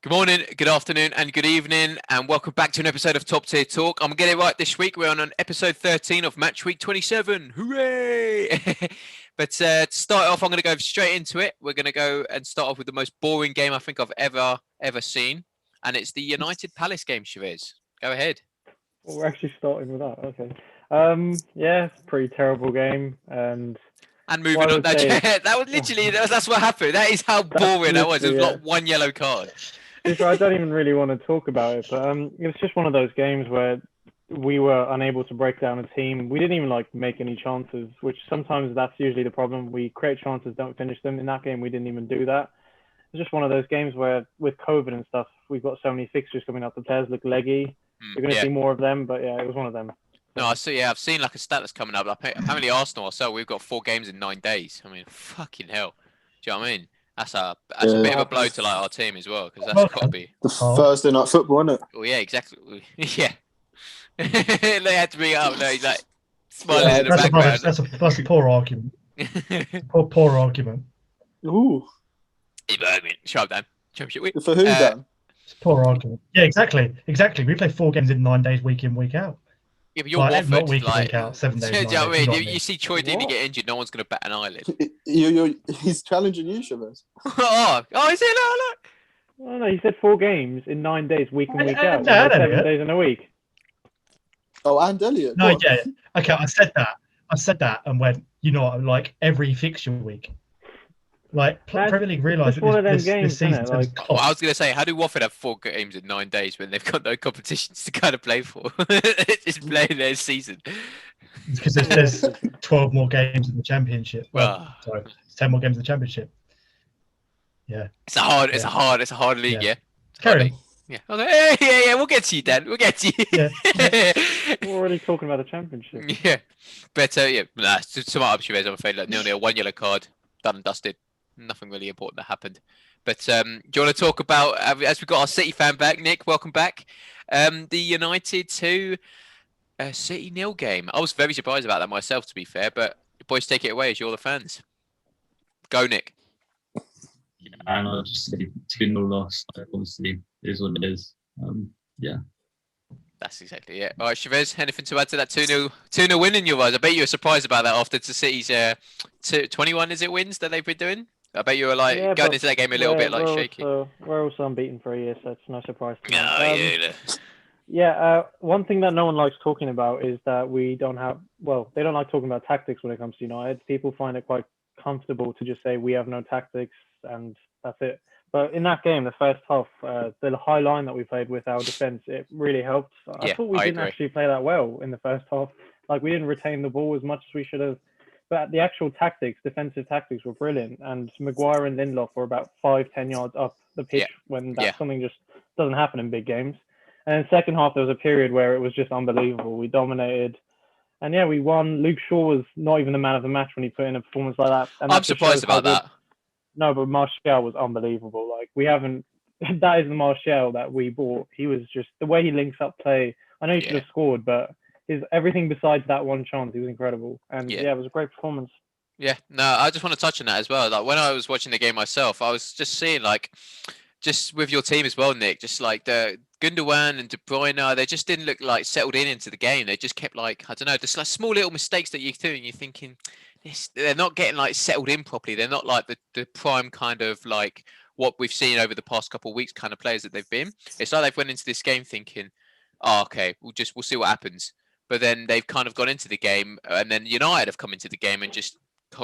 Good morning, good afternoon, and good evening, and welcome back to an episode of Top Tier Talk. I'm going to get it right this week. We're on episode 13 of Matchweek 27. Hooray! But to start off, I'm going to go straight into it. We're going to go and start off with the most boring game I think I've ever seen, and it's the United Palace game, Shavez. Go ahead. Well, we're actually starting with that. Okay. Yeah, it's a pretty terrible game, and And what moving I on, would say is that was literally that's what happened. That is how that's boring that was. It was literally like it. one yellow card. I don't even really want to talk about it, but it's just one of those games where we were unable to break down a team. We didn't even make any chances, which sometimes that's usually the problem. We create chances, don't finish them. In that game, we didn't even do that. It's just one of those games where, with COVID and stuff, we've got so many fixtures coming up. The players look leggy. You're going to Yeah. see more of them, but yeah, it was one of them. No, I see. Yeah, I've seen like a stat that's coming up. Apparently, Arsenal ourselves, we've got 4 games in 9 days. I mean, fucking hell. Do you know what I mean? That's a bit of a blow to like our team as well, because that's got to be the Thursday night football, isn't it? Oh yeah, exactly. Yeah. They had to bring it up. No, he's like smiling in the background. That's a poor argument. Poor argument. Ooh, Shut up, Dan. Championship week. for who, Dan? It's a poor argument. Yeah, exactly. We play 4 games in 9 days, week in, week out. Yeah, but you're Like, Watford. not week in, Like, week out, 7 days. do you 9 know what I days, mean? you know You see Troy Deeney What? get injured, no one's going to bat an eyelid. He's challenging you, Shavez. Oh, is it? No, Oh, no, he said 4 games in 9 days, week in, week out. Yeah, 7 days in a week. Oh, and Elliot. No, what? yeah. Okay, I said that and went, like every fixture week. Like, Premier League realised one of them this games, season. isn't it? Well, I was going to say, how do Watford have 4 games in 9 days when they've got no competitions to kind of play for? Just playing their season. Because there's 12 more games in the Championship. Sorry, 10 more games in the Championship. Yeah. It's a hard league, yeah. Carry on. Yeah. Okay. Yeah. We'll get to you, Dan. We'll get to you. Yeah. We're already talking about the championship. Yeah. But to sum up, Shavez, I'm afraid, 0-0, 1 yellow card, done and dusted. Nothing really important that happened. But do you want to talk about, as we got our City fan back, Nick, welcome back, the United 2, City 0 game. I was very surprised about that myself, to be fair, but boys, take it away as you're the fans. Go, Nick. Yeah, and I'll just say 2-0 loss. Obviously, it is what it is. Yeah. That's exactly it. All right, Shavez, anything to add to that 2-0 win in your eyes? I bet you were surprised about that after the City's 21, is it, wins that they've been doing? I bet you were like going into that game a little bit like shaky. We're also unbeaten for a year, so it's no surprise to me. Yeah. One thing that no one likes talking about is that we don't have, they don't like talking about tactics when it comes to United. People find it quite comfortable to just say we have no tactics and that's it. But in that game, the first half, the high line that we played with our defence, it really helped. I thought we didn't actually play that well in the first half. Like, we didn't retain the ball as much as we should have. But the actual defensive tactics were brilliant. And Maguire and Lindelof were about 5-10 yards up the pitch when that's something just doesn't happen in big games. And in the second half, there was a period where it was just unbelievable. We dominated. And we won. Luke Shaw was not even the man of the match when he put in a performance like that. And I'm surprised about that. No, but Martial was unbelievable. Like, we haven't... That is the Martial that we bought. He was just... The way he links up play... I know he should have scored, but everything besides that one chance, he was incredible. And, it was a great performance. Yeah, no, I just want to touch on that as well. Like, when I was watching the game myself, I was just seeing, like... Just with your team as well, Nick, just like the Gundogan and De Bruyne, they just didn't look like settled into the game. They just kept like, I don't know, just like small little mistakes that you do, and you're thinking, they're not getting like settled in properly. They're not like the prime kind of like what we've seen over the past couple of weeks kind of players that they've been. It's like they've went into this game thinking, okay, we'll see what happens. But then they've kind of gone into the game, and then United have come into the game and just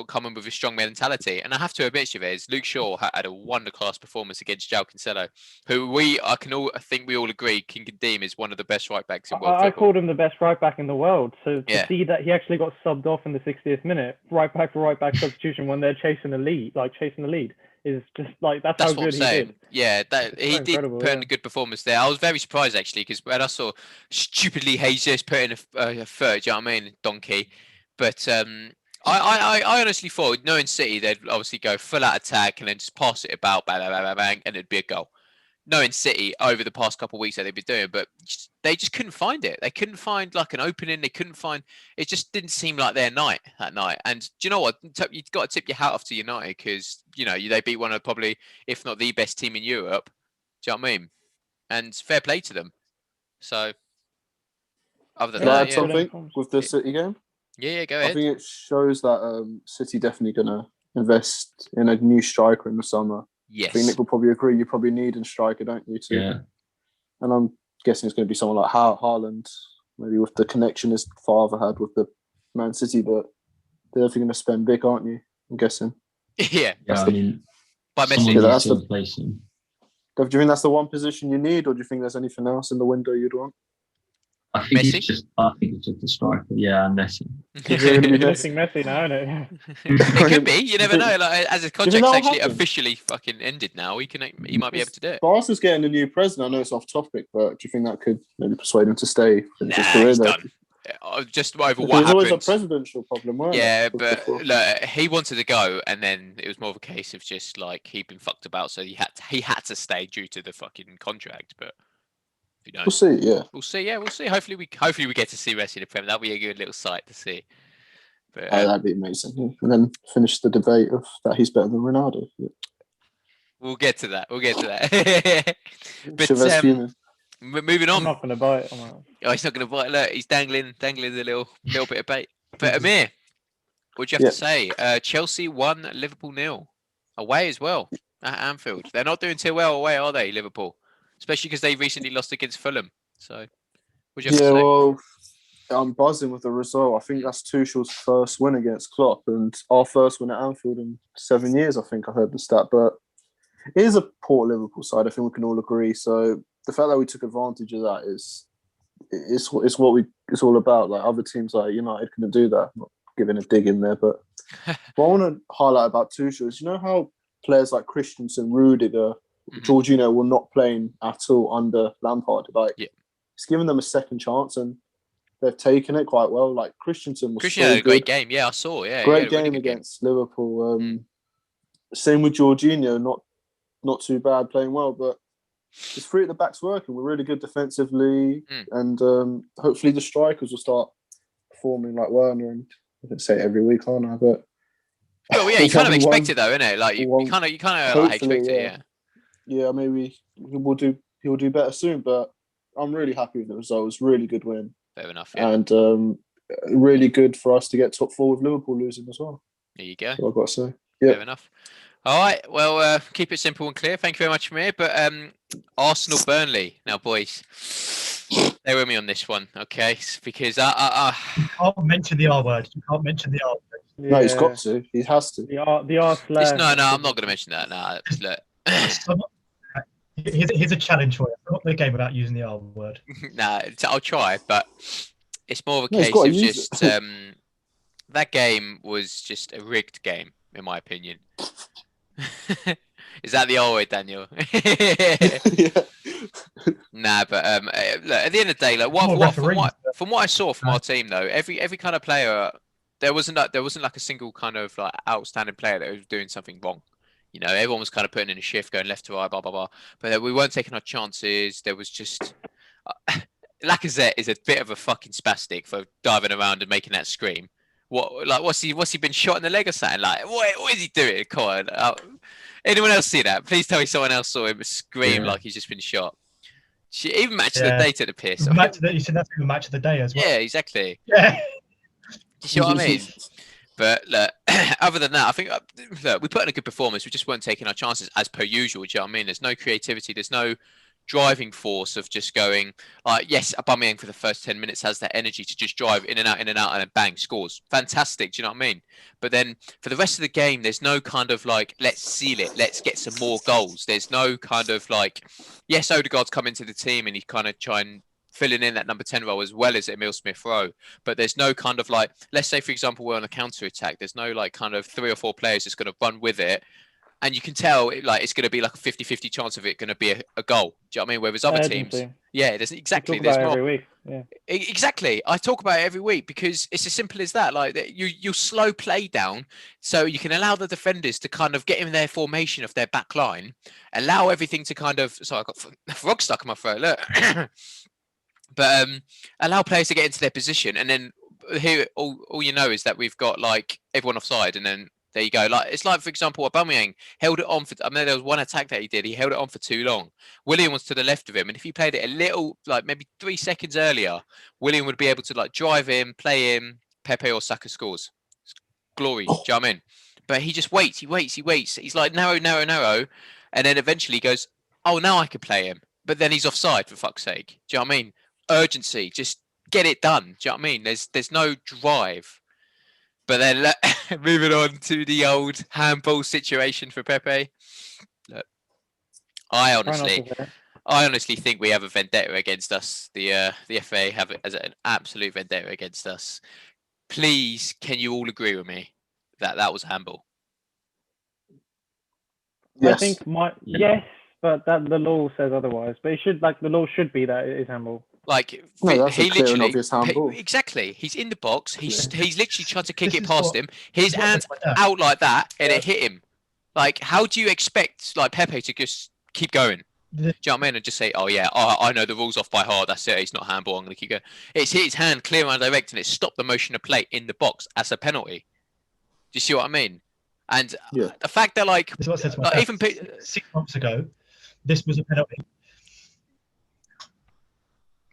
come in with a strong mentality. And I have to admit, Shavez, Luke Shaw had a wonder-class performance against João Cancelo, who I think we all agree can deem is one of the best right-backs in world football. I called him the best right-back in the world. So to see that he actually got subbed off in the 60th minute, right-back for right-back substitution when they're chasing the lead, is just like, that's how good he did. Yeah, he did put in a good performance there. I was very surprised, actually, because when I saw stupidly Jesus put in a third, do you know what I mean? Donkey. But... I honestly thought, knowing City, they'd obviously go full out attack and then just pass it about, bang, bang, bang, bang, and it'd be a goal. Knowing City over the past couple of weeks that they've been doing, but they just couldn't find it. They couldn't find like an opening. They couldn't find. It just didn't seem like their night that night. And do you know what? You've got to tip your hat off to United because they beat one of probably, if not the best team in Europe, Do you know what I mean? And fair play to them. So, other than Can I that, add yeah. something with the City game? Yeah, go I ahead. think it shows that City definitely gonna invest in a new striker in the summer. I think Yes. Nick will probably agree. You probably need a striker, don't you? Too? Yeah. And I'm guessing it's going to be someone like Haaland, maybe with the connection his father had with the Man City. But they're definitely going to spend big, aren't you? I'm guessing. Yeah. Yeah, I mean, By someone Messi. needs to replace him. Do you think that's the one position you need, or do you think there's anything else in the window you'd want? I think Messi? it's just the striker. Yeah, and Messi. Is it going to be Missing Messi now, isn't it? It could be. You never know. Like, as his think contract's that'll actually happen? officially fucking ended now, he might be able to do it. Barca's getting a new president. I know it's off topic, but do you think that could maybe persuade him to stay? Nah, His career he's there? done. Just over Because what there's always a happened. presidential problem, weren't Yeah, there? but look, he wanted to go, and then it was more of a case of just like he'd been fucked about, so he had to stay due to the fucking contract. But you know, We'll see. Yeah, we'll see. Yeah, we'll see. Hopefully we get to see Messi in the Prem. That'll be a good little sight to see. But that'd be amazing. Yeah. And then finish the debate of that he's better than Ronaldo. Yeah. we'll get to that. But Chavez fuming. moving I'm on. not going to buy it. Oh, he's not going to bite. Look, he's dangling a little bit of bait. But Amir, what do you have to say? Chelsea 1, Liverpool 0. Away as well at Anfield. They're not doing too well away, are they, Liverpool? Especially because they recently lost against Fulham. So, what do you have to say? Well, I'm buzzing with the result. I think that's Tuchel's first win against Klopp, and our first win at Anfield in 7 years. I think I heard the stat, but it is a poor Liverpool side. I think we can all agree. So the fact that we took advantage of that is what it's all about. Like other teams like United couldn't do that. I'm not giving a dig in there, but what I want to highlight about Tuchel is how players like Christensen, Rudiger, Jorginho were not playing at all under Lampard. Like it's given them a second chance and they've taken it quite well. Like Christensen had a great game. Yeah, I saw. Yeah, great game against Liverpool. Same with Jorginho, not too bad, playing well, but it's three at the back's working. We're really good defensively, and hopefully the strikers will start performing like Werner. And I didn't say it every week, aren't I? But well, yeah, you kind of expect it though, innit? Like you kind of like expect it, yeah. Yeah, maybe he'll do better soon, but I'm really happy with the result. It was a really good win. Fair enough, yeah. And really good for us to get top 4 with Liverpool losing as well. There you go. That's what I've got to say. Yeah. Fair enough. All right, well, keep it simple and clear. Thank you very much, Amir. But Arsenal-Burnley. Now, boys, stay with me on this one, okay? Because You can't mention the R word. You can't mention the R word. Yeah. No, he's got to. He has to. The R slash. No, I'm not going to mention that. No, look. Here's a challenge for you. Not the game without using the R word. Nah, I'll try, but it's more of a No, he's case gotta of use just that game was just a rigged game, in my opinion. Is that the R word, Daniel? Yeah. Nah, but look, at the end of the day, like from what I saw from our team though, every kind of player, there wasn't like a single kind of like outstanding player that was doing something wrong. Everyone was kind of putting in a shift, going left to right, blah blah blah. But we weren't taking our chances. There was just Lacazette is a bit of a fucking spastic for diving around and making that scream. What's he been shot in the leg or something? Like what is he doing? Come on. Anyone else see that? Please tell me someone else saw him scream like he's just been shot. Even match of the day to the piss. You said that's the match of the day as well. Yeah, exactly. Yeah. You see what I mean? But look, other than that, I think we put in a good performance. We just weren't taking our chances as per usual. Do you know what I mean? There's no creativity. There's no driving force of just going yes, Aubameyang for the first 10 minutes has that energy to just drive in and out, and then bang, scores. Fantastic. Do you know what I mean? But then for the rest of the game, there's no kind of like, let's seal it. Let's get some more goals. There's no kind of like, yes, Odegaard's come into the team and he kind of try and filling in that number 10 role as well as Emil Smith-Rowe. But there's no kind of like, let's say, for example, we're on a counter-attack. There's no like kind of 3 or 4 players that's going to run with it. And you can tell it's going to be like a 50-50 chance of it going to be a goal. Do you know what I mean? Whereas other teams, there's exactly. There's more every week. Yeah. Exactly. I talk about it every week because it's as simple as that. Like you slow play down so you can allow the defenders to kind of get in their formation of their back line, allow everything to kind of. Sorry, I got a frog stuck in my throat. Look. But allow players to get into their position, and then here all you know is that we've got like everyone offside, and then There you go. Like it's like, for example, Aubameyang held it on for. I mean, there was one attack that he did. He held it on for too long. William was to the left of him, and if he played it a little, like maybe 3 seconds earlier, William would be able to like drive in, play in. Pepe or Saka scores. It's glory. Do you know what I mean? But he just waits. He waits. He's like narrow, and then eventually he goes, "Oh, now I can play him." But then he's offside, for fuck's sake. Do you know what I mean? Urgency. Just get it done. Do you know what I mean? There's no drive. But then moving on to the old handball situation for Pepe. Look, I honestly think we have a vendetta against us. The FA have it as an absolute vendetta against us. Please, can you all agree with me that that was handball? Yes. I think yes, but that the law says otherwise. But it should the law should be that it is handball. Like No, that's he a clear and literally obvious handball. exactly. He's in the box. He's literally trying to kick This it is past what- him. His hands out like that, and it hit him. Like, how do you expect like Pepe to just keep going? Do you know what I mean? And just say, "Oh yeah, I know the rules off by heart. That's it. It's not handball. I'm going to keep going." It's hit his hand clear and direct, and it stopped the motion of play in the box as a penalty. Do you see what I mean? And Yeah. the fact that like, This is what I said to my like dad. even 6 months ago, this was a penalty.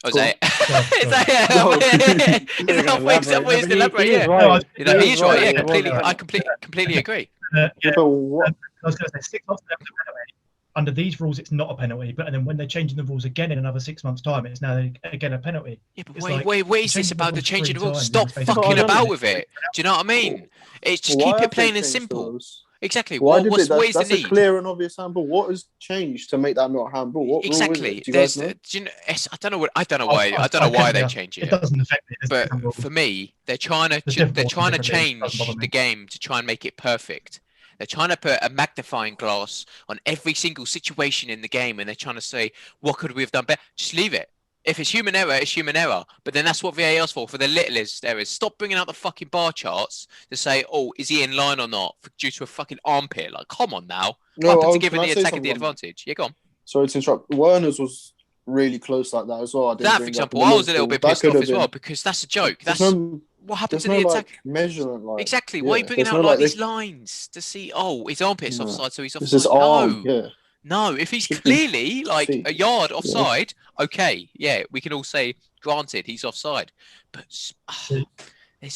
oh, is Cool. that Sorry. is that You're gonna what he's elaborate. No, but elaborate? he is Yeah, right. No, you know, He he's is right. Yeah, It was completely. a I penalty. completely agree. Yeah, but what? I was going to say 6 months ago it was a penalty. Under these rules, it's not a penalty. But then when they're changing the rules again in another 6 months' time, it's now again a penalty. Yeah, but It's wait, like, what is this changing the about the rules changing the 3 rules? times Stop in the space of fucking 5 about minutes. with it. Do you know what I mean? It's just Why keep have it they plain and changed simple. those? Exactly. Why did What is the that's a need? clear and obvious handball. What has changed to make that not handball? What rule is Exactly. it? Do you guys know? Do you know, I don't know what. I don't know why they change It it. doesn't affect me. There's But different rules. for me, they're trying to There's different they're rules for trying to different leagues. Doesn't change bother me. the game to try and make it perfect. They're trying to put a magnifying glass on every single situation in the game, and they're trying to say, what could we have done better? Just leave it. If it's human error, it's human error. But then that's what VAR's for the littlest errors. Stop bringing out the fucking bar charts to say, oh, is he in line or not due to a fucking armpit? Like, come on now. No, What happened to can giving I the say attacker the something? advantage? Yeah, go on. Sorry to interrupt. Werner's was really close like that as well. I didn't That, for bring example, up in I the was a little bit Liverpool. pissed That off could as have well been- because that's a joke. There's That's no, what happened there's to no the like attack. measurement. Like Exactly. Why are you yeah, bringing there's out no, like they- these lines to see? Oh, his armpit's No. offside, so he's This offside. is arm. No, Yeah. no. If he's Should be clearly like feet. a yard offside, okay, yeah, we can all say, granted, he's offside. But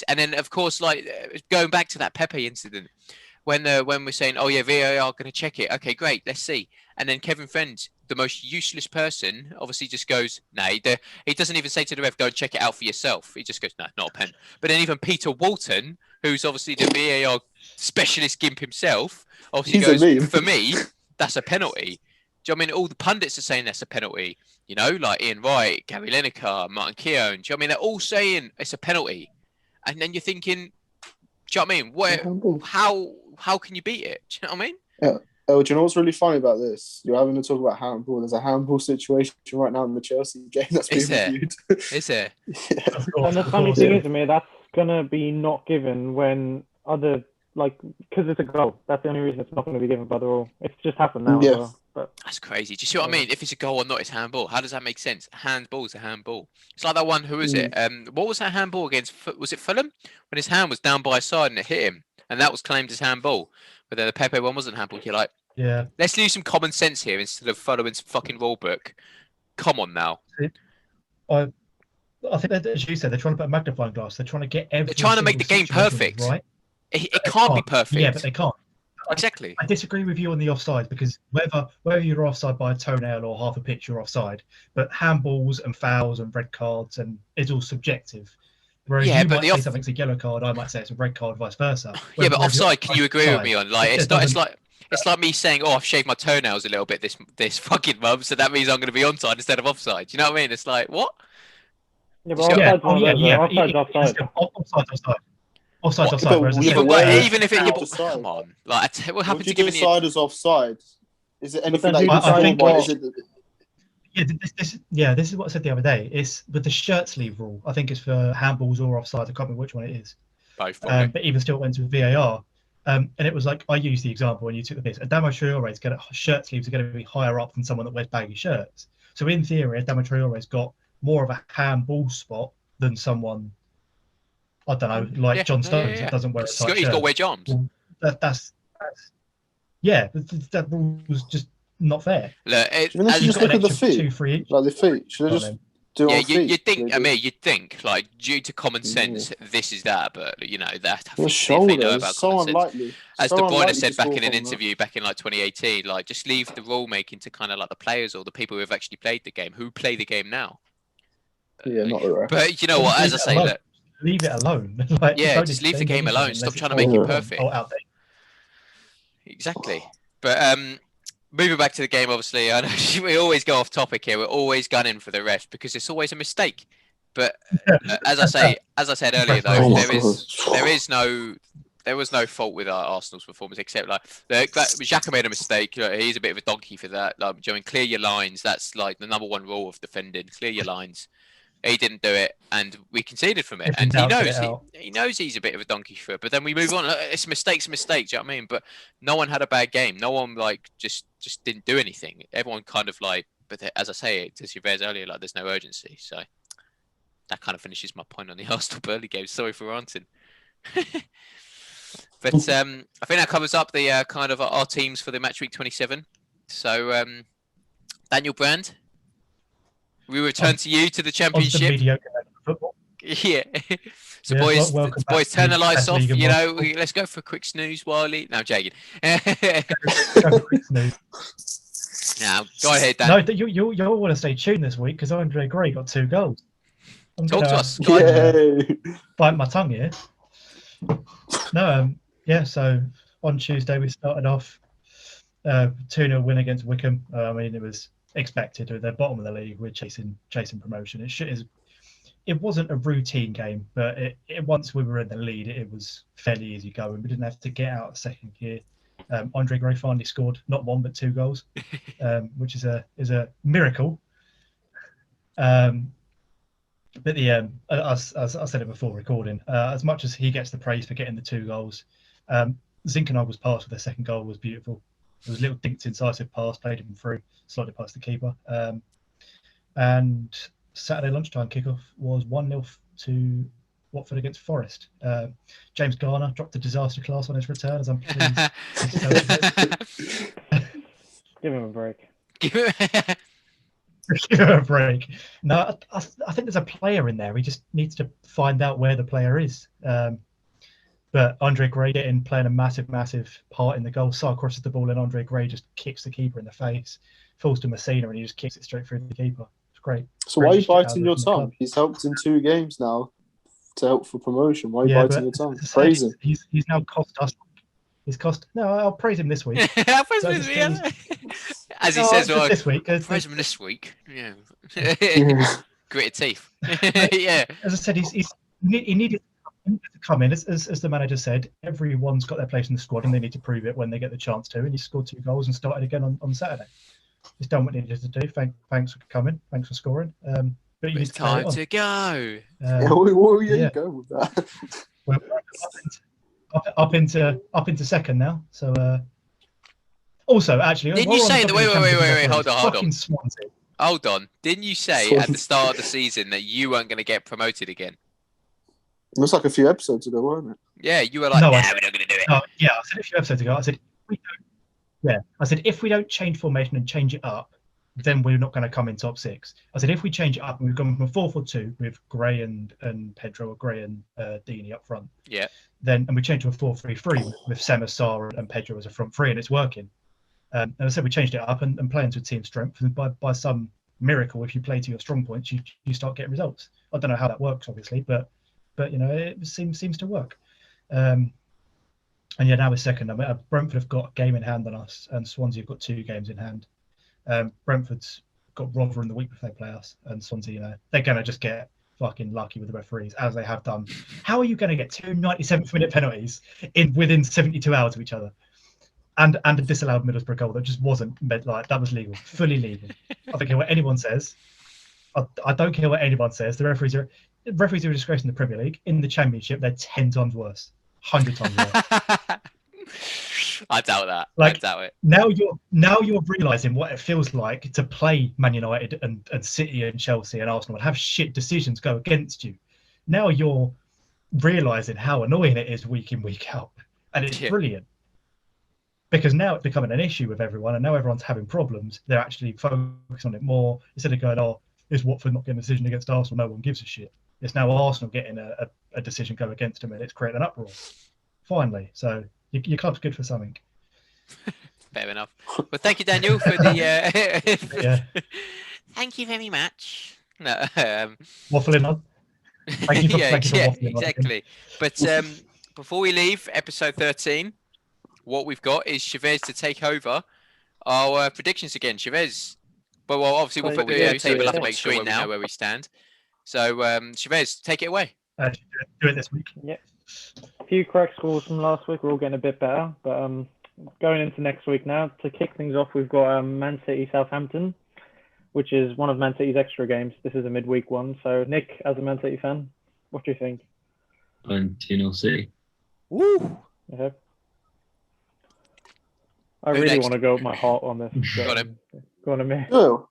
and then of course, like going back to that Pepe incident, when we're saying, oh yeah, VAR going to check it. Okay, great, let's see. And then Kevin Friend, the most useless person, obviously just goes, nah, he doesn't even say to the ref, go and check it out for yourself. He just goes, no, not a pen. But then even Peter Walton, who's obviously the VAR specialist gimp himself, obviously He's a goes, meme. for me, that's a penalty. Do you know what I mean? All the pundits are saying that's a penalty. You know, like Ian Wright, Gary Lineker, Martin Keown. Do you know what I mean? They're all saying it's a penalty. And then you're thinking, do you know what I mean? Handball. How can you beat it? Do you know what I mean? Oh, do you know what's really funny about this? You're having to talk about handball. There's a handball situation right now in the Chelsea game that's being Is there? reviewed. Is there? Yeah. Of course, And the of funny course, thing yeah. is, Amir, that's gonna be not given when other because it's a goal. That's the only reason it's not going to be given by the rule. It's just happened now Yeah. as well. But That's crazy. Do you see what I mean? If it's a goal or not, it's handball. How does that make sense? Handball's a handball. It's like that one. Who is it? What was that handball against? Was it Fulham? When his hand was down by his side and it hit him, and that was claimed as handball. But then the Pepe one wasn't handball. You're like, Yeah. let's use some common sense here instead of following some fucking rule book. Come on now. I think that, as you said, they're trying to put a magnifying glass. They're trying to get every. They're trying to make the single game situation perfect. right? It can't be perfect. Yeah, but they can't. Exactly. I disagree with you on the offside because whether you're offside by a toenail or half a pitch, you're offside. But handballs and fouls and red cards and it's all subjective. Whereas Yeah, you but might the say off- something's a yellow card, I might say it's a red card, vice versa. Yeah, Whereas but if you're offside. Can you agree with me on like it it's not? It's doesn't- like. It's like me saying, "Oh, I've shaved my toenails a little bit this fucking month, so that means I'm going to be onside instead of offside." Do you know what I mean? It's like what? yeah, but Yeah, offside's one of those. Offside's offside. Offside's What? offside. But Whereas we- the Even, but where but is even if it, foul yeah, but, offside? come on, like what What happened do to you giving decide as offside? Is it anything then that you who decide decides by? what- Is it this is what I said the other day. It's with the shirt sleeve rule. I think it's for handballs or offside. I can't remember which one it is. both? Probably. But even still, it went to VAR. And it was like I used the example when you took the piss. Adama Traore's shirt sleeves are going to be higher up than someone that wears baggy shirts. So in theory, Adama Traore's got more of a handball spot than someone, I don't know, like Yeah, John yeah, Stones yeah. that doesn't wear a He's tight got, shirt. he's got wedge arms. yeah, that rule was just not fair. Look, Shouldn't they just look at the feet? 2-3 each. Like the feet. Should they just do it yeah, on feet? you'd think, They do. Amir, you'd think, like, due to common sense, this is that, but that I The think they shoulder know is about so common sense. unlikely. As So De Bruyne unlikely said to back score in an from that. interview back in like 2018, like just leave the rule making to kind of like the players or the people who have actually played the game, who play the game now. Yeah, not the refs. But you know what? As I say, look, Leave it alone. Like, yeah, don't just leave the change game anything alone. unless Stop it's trying to make it wrong perfect. or outdated. Exactly. But moving back to the game, obviously, I know we always go off topic here. We're always gunning for the ref because it's always a mistake. But as I said earlier, though, Oh my there was no fault with our Arsenal's performance except like Xhaka made a mistake. He's a bit of a donkey for that. Like, clear your lines. That's like the number one rule of defending. Clear your lines. He didn't do it, and we conceded from it. If in And doubt, get it out. he knows he's a bit of a donkey for it. But then we move on. It's mistakes. Do you know what I mean? But no one had a bad game. No one like just didn't do anything. Everyone kind of like. But as I say to Shavez earlier, like there's no urgency. So that kind of finishes my point on the Arsenal Burnley game. Sorry for ranting. But I think that covers up the kind of our teams for the Matchweek 27. So Daniel Brand, we return to you to the On to the Championship. mediocre level of football. Yeah. So Yeah, boys, welcome boys, back turn to the lights Best off. League of Let's go for a quick snooze, Wiley. No, I'm joking. Go for a quick snooze. Now, go ahead, Dan. No, you all want to stay tuned this week because Andre Gray got 2 goals. I'm Talk to gonna us. Go ahead. Yay! bite my tongue here. No, yeah. So on Tuesday we started off 2-0 win against Wickham. I mean, it was expected. They're bottom of the league. We're chasing promotion. It wasn't a routine game, but once we were in the lead, it was fairly easy going. We didn't have to get out of second gear. Andre Gray finally scored not 1 but 2 goals, which is a miracle. But as I said it before recording, as much as he gets the praise for getting the 2 goals, Zinkenagle's pass for the second goal was beautiful. It was a little dinked incisive pass, played him through, slightly past the keeper. And Saturday lunchtime kickoff was 1-0 to Watford against Forest. James Garner dropped a disaster class on his return, as I'm pleased. Give him a break. Give him a break. No, I think there's a player in there. He just needs to find out where the player is. But Andre Gray playing a massive part in the goal. Sarr crosses the ball and Andre Gray just kicks the keeper in the face, falls to Messina and he just kicks it straight through the keeper. It's great. So why are you biting your tongue? He's helped in 2 games now to help for promotion. Why are you biting your tongue? Praise him. He's now cost us. No, I'll praise him this week. I'll praise him as he says, well, this week. praise him this week. Yeah. Gritted teeth. Yeah. As I said, he needed to come in. As the manager said, everyone's got their place in the squad and they need to prove it when they get the chance to. And he scored 2 goals and started again on Saturday. He's done what he needed to do. Thanks for coming. Thanks for scoring. But It's time to go. Where you go with that? We're up into second now. So also, actually, Didn't you say that? Wait, hold on. Swansea. Hold on. Didn't you say at the start of the season that you weren't going to get promoted again? It was like a few episodes ago, wasn't it? Yeah, you were like, No, we're not going to do it. Yeah, I said a few episodes ago. I said, if we don't change formation and change it up, then we're not going to come in top 6. I said, if we change it up and we've gone from a 4-4-2 with Gray and Pedro, or Gray and Deeney up front. Yeah. And we change to a 4-3-3 with Sema, Sarr and Pedro as a front 3, and it's working. And I said we changed it up and playing to team strength, and by some miracle, if you play to your strong points, you start getting results. I don't know how that works, obviously, but it seems to work. And yeah, now we're second. I mean, Brentford have got a game in hand on us, and Swansea have got 2 games in hand. Brentford's got Rotherham the week before they play us, and Swansea, they're going to just get fucking lucky with the referees, as they have done. How are you going to get 2 97th minute penalties within 72 hours of each other? And a disallowed Middlesbrough goal that just wasn't that was legal, fully legal. I don't care what anyone says. I don't care what anyone says. The referees are a disgrace in the Premier League. In the Championship, they're 10 times worse, 100 times worse. I doubt that. I doubt it. Now you're realising what it feels like to play Man United and City and Chelsea and Arsenal and have shit decisions go against you. Now you're realising how annoying it is week in, week out. And it's brilliant. because now it's becoming an issue with everyone, and now everyone's having problems. They're actually focusing on it more instead of going, "Oh, is Watford not getting a decision against Arsenal? No one gives a shit." It's now Arsenal getting a decision go against them, and it's creating an uproar. Finally, so your club's good for something. Fair enough. Well, thank you, Daniel, for the. Yeah. Thank you very much. No, Waffling on. Thank you for, yeah, thank you for yeah, waffling on. exactly. But before we leave episode 13, what we've got is Shavez to take over our predictions again. Shavez. But well, obviously we'll So, put the yeah, table up yeah. on the screen now where we stand. So Shavez, take it away. Do it this week. Yeah. A few correct scores from last week. We're all getting a bit better. But going into next week now, to kick things off, we've got Man City Southampton, which is one of Man City's extra games. This is a midweek one. So Nick, as a Man City fan, what do you think? 2-0 City. Woo! Okay. I Who really next? want to go with my heart on this. Go on, him. Go on, Amir. Do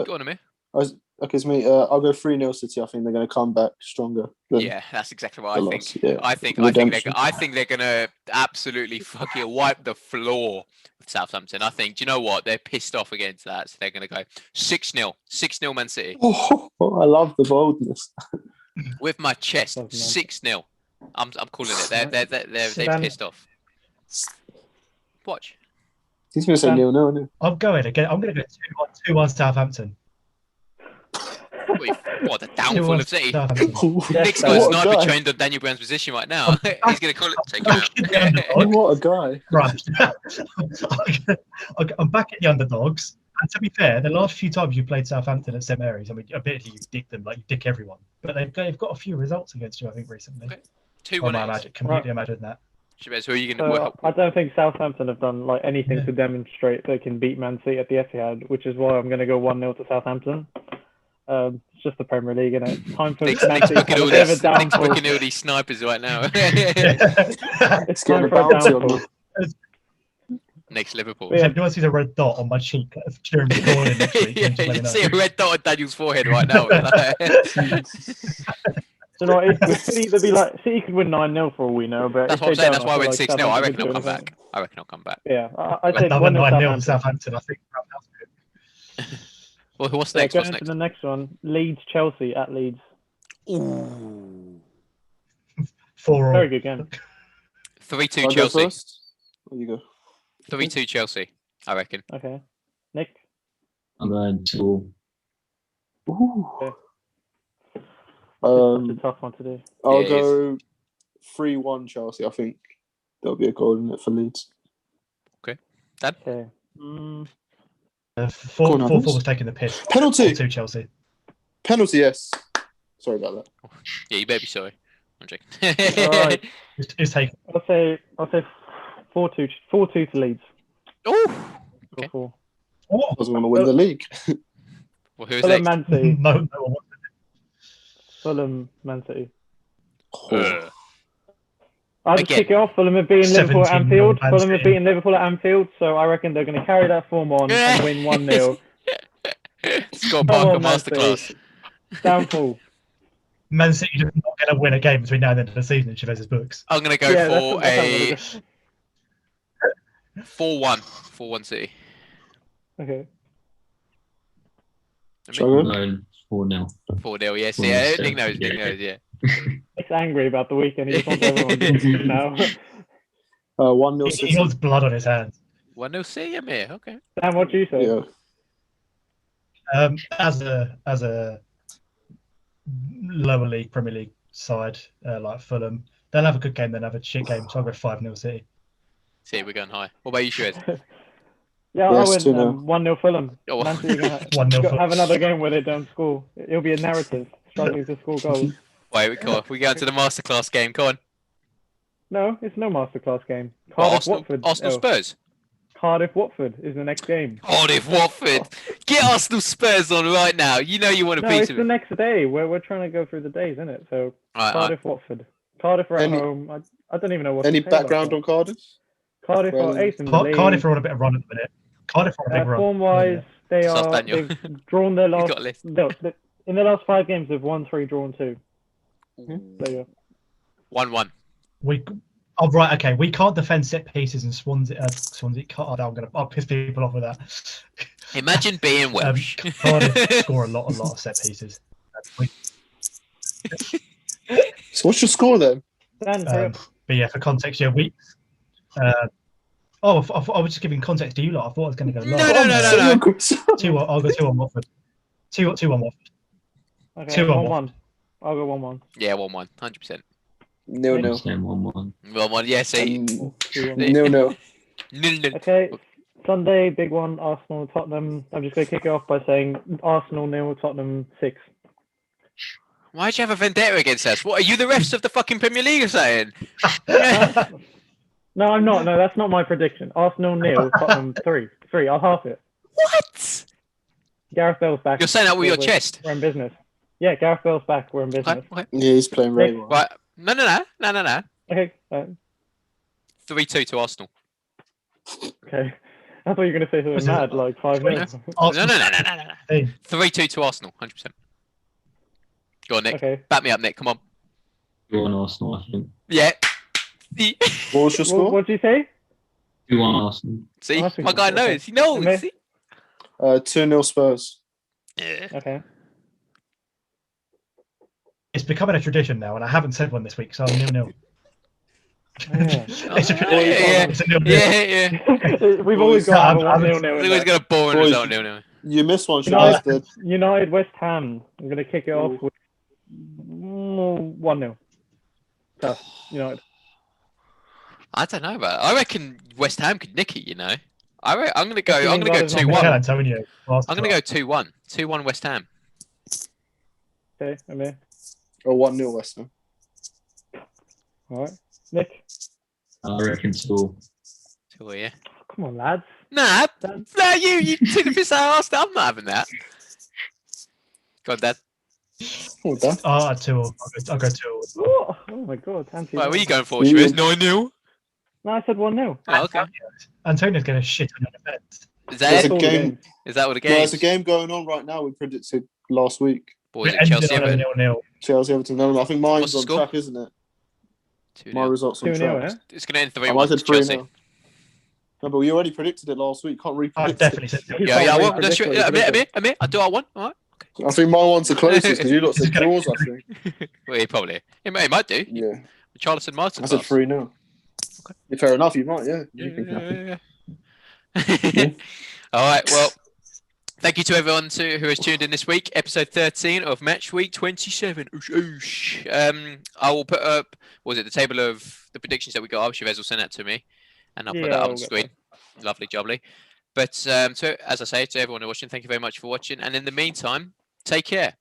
it. Go on, Amir. Okay, it's me. I'll go 3-0 City. I think they're going to come back stronger. Yeah, that's exactly what I the think. loss, yeah. I think Redemption. they're gonna absolutely fucking wipe the floor with Southampton. I think. Do you know what? They're pissed off against that, so they're gonna go 6-0, 6-0 Man City Oh, I love the boldness. with my chest. Doesn't matter. 6-0. I'm calling it. They're Dan- pissed off. Watch. He's going to say Dan- 0-0. I'm going again. I'm going to go 2-1 Southampton. What the downfall of City? Southampton. Nick's got a sniper trained on Daniel Brown's position right now. He's gonna call it. Take it out. What a guy. Right. I'm back at the underdogs. And to be fair, the last few times you played Southampton at St Mary's, I mean, I bet you dick them like you dick everyone. But they've got a few results against you, I think, recently. Okay. 2-1. Oh, my magic. Completely imagine that. Shavez, who are you gonna? So I don't think Southampton have done like anything to demonstrate they can beat Man City at the Etihad, which is why I'm going to go 1-0 to Southampton. It's just the Premier League, and it's time for Nick's Man City booking to all have a bit of a these. Nick's downfall. booking all these snipers right now. It's Getting time a for a bounty on downfall. Next Liverpool. Yeah. If anyone sees a red dot on my cheek during recording next week, Yeah, then just let you me see a know. red dot on Daniel's forehead right now. So no, City could win 9-0 for all we know, but That's if what I'm they saying. don't, That's why I went feel 6-0. I Southampton reckon could I'll do come anything. back. I reckon I'll come back. Yeah, I'd say Another 1-0 9-0 Southampton. Southampton, I think. Well, what's Yeah, next? going What's into next? the next one, Leeds Chelsea at Leeds. Ooh. 4-all. Very good game. 3-2 I'll go Chelsea. first. There you go. 3-2 Chelsea. I reckon. Okay, Nick. I'm going 2. Ooh. Okay. That's a Um, tough one to do. I'll Yeah, it go 3-1 Chelsea. I think there'll be a goal in it for Leeds. Okay. 4-4 on, Adams. was taking the piss. Penalty. 4-2 Chelsea. Penalty, yes. Sorry about that. Yeah, you better be sorry. I'm joking. Alright. Who's taking? I'll say 4-2 to Leeds. Ooh. Or Okay. 4. Oh, Doesn't want to win the league. Well, who's Fulham, next? Man City. no one. Fulham, Man City. Uh, I'll just Again. kick it off. Fulham have beaten Liverpool at 17 Anfield. Man Fulham have City. beaten Liverpool at Anfield, so I reckon they're going to carry that form on and win 1-0. Scott Come Parker on, Man masterclass. City. Downfall. Man City are not going to win a game between now and the end of the season in Chavez's books. I'm gonna go Yeah, for that's how I'm a gonna 4-1. 4-1 City. go. Okay. Shall I I'm go? going 4-0. 4-0, yes. 4-0 Yeah, City. Nick knows, yeah. Nick's angry about the weekend. He just wants everyone to lose now. 1-0 He City. wants blood on his hands. 1-0 City, Amir. Okay. Dan, what do you say? Yeah. As a lower league Premier League side like Fulham, they'll have a good game, then have a shit game. So I'll go 5-0 City. See, we're going high. What about you, Shuez? Yeah, Yes, I win 2-0. 1-0 Fulham. Oh, Man City gonna 1-0 Fulham. have another game where they don't score. It'll be a narrative, struggling to score goals. Wait, come on. We go into the masterclass game. Come on. No, it's no masterclass game. What, Cardiff Arsenal, Watford. Arsenal Oh, Spurs. Cardiff Watford is the next game. Cardiff Watford. Get Arsenal Spurs on right now. You know you want to No, beat it's the them. next day. We're trying to go through the days, isn't it? So Right, Cardiff Watford. Cardiff are at Any- home. I don't even know what. Any to say about background that. on Cardiff? Cardiff Well, are eighth in the league. Cardiff are on a bit of run at the minute. Cardiff are on a big run. Form-wise, they Just ask are. Daniel. They've drawn their He's last. got a list. No, in the last 5 games, they've won 3, drawn 2. There you go. 1-1. We Oh right, okay. We can't defend set pieces and Swansea. I'll piss people off with that. Imagine being Welsh. Cardiff score a lot of set pieces. So what's your score then? Dan, hurry up. But yeah, for context, yeah, we. I was just giving context to you lot. I thought I was going to go No, low. no, no, no, Say no. your question. 2-1. I'll go 2-1 Watford. 2-1 Watford. Okay, 2-1 1-1. I'll go 1-1. Yeah, 1-1, 100%. 0-0. Same 1-1. 1-1, yeah, see. 2-1. 0-0. Nil-nil. Okay, Sunday, big one, Arsenal, Tottenham. I'm just going to kick it off by saying Arsenal 0, Tottenham 6. Why'd you have a vendetta against us? What, are you the refs of the fucking Premier League or saying? No, I'm not. No, that's not my prediction. Arsenal 0, Tottenham 3. 3, I'll half it. What? Gareth Bale's back. You're saying that with your We're- chest? We're in business. Yeah, Gareth Bale's back. We're in business. Okay, okay. Yeah, he's playing very well. Right. No. Okay. 3-2 to Arsenal. Okay. I thought you were going to say Was something it- mad, like 5-0. No. Hey, 3-2 to Arsenal, 100%. Go on, Nick. Okay. Back me up, Nick. Come on. 2-1 Arsenal, I think. Yeah. What was your score? What did you say? 2-1 Arsenal. See, Oh, that's my good. guy Okay. knows. He knows. Amir? See? 2-0 Spurs. Yeah. Okay. it's becoming a tradition now, and I haven't said one this week, so I'm 0-0. Yeah. It's a Yeah, tradition. yeah. It's a 0-0. Yeah. We've always got to have a 1-0 He's in always there. got a boring Boys, result. No. You missed one, United, Shavez. United, West Ham. I'm going to kick it off with 1-0. Tough. United. I don't know, but I reckon West Ham could nick it. You know, I'm gonna go. Assuming I'm gonna go God is not Mikel 2-1. Antonio. I'm gonna go 2-1. 2-1 West Ham. Okay, Amir. Or 1-0 West Ham. All right. Nick. I reckon 2. Oh yeah. Come on, lads. Nah, Dan. nah. You took the piss out of us. I'm not having that. Go on, Dad. Oh, Dan. 2-0. I'll go 2-0. Oh my God. Anti. Right, what are you going for, Yeah. Shavez? 9-0. No, I said 1-0. Oh, okay. Antonio's going to shit on your defence. Is There's that a it? game. Is that what the No, game? there's a game going on right now. We predicted last week. Boys It at ended Chelsea on a Everton. 0-0. Chelsea Everton. No, I think What's mine's the on score? track, isn't it? 2-0. My results on 2-0, track. eh? It's gonna end I might 3-1 have to said Chelsea. 3-0. No, but we already predicted it last week. Can't I repredict definitely it. said 2-0. Yeah. Yeah, Can't well, wait that's for right. this one, Amir, I do our one. All right. I think my one's the closest because you lot said draws, I think. Well, he probably. He might do. Yeah. Charleston Martin. I said 3-0. Yeah, fair enough, you might, yeah. You can happy. Yeah. All right. Well, thank you to everyone who has tuned in this week, episode 13 of Match Week 27. Oosh, oosh. I will put up, what was it, the table of the predictions that we got up. Shavez will send that to me, and I'll put that Yeah, up I'll on get screen. Lovely, jubbly. But so, as I say to everyone watching, thank you very much for watching. And in the meantime, take care.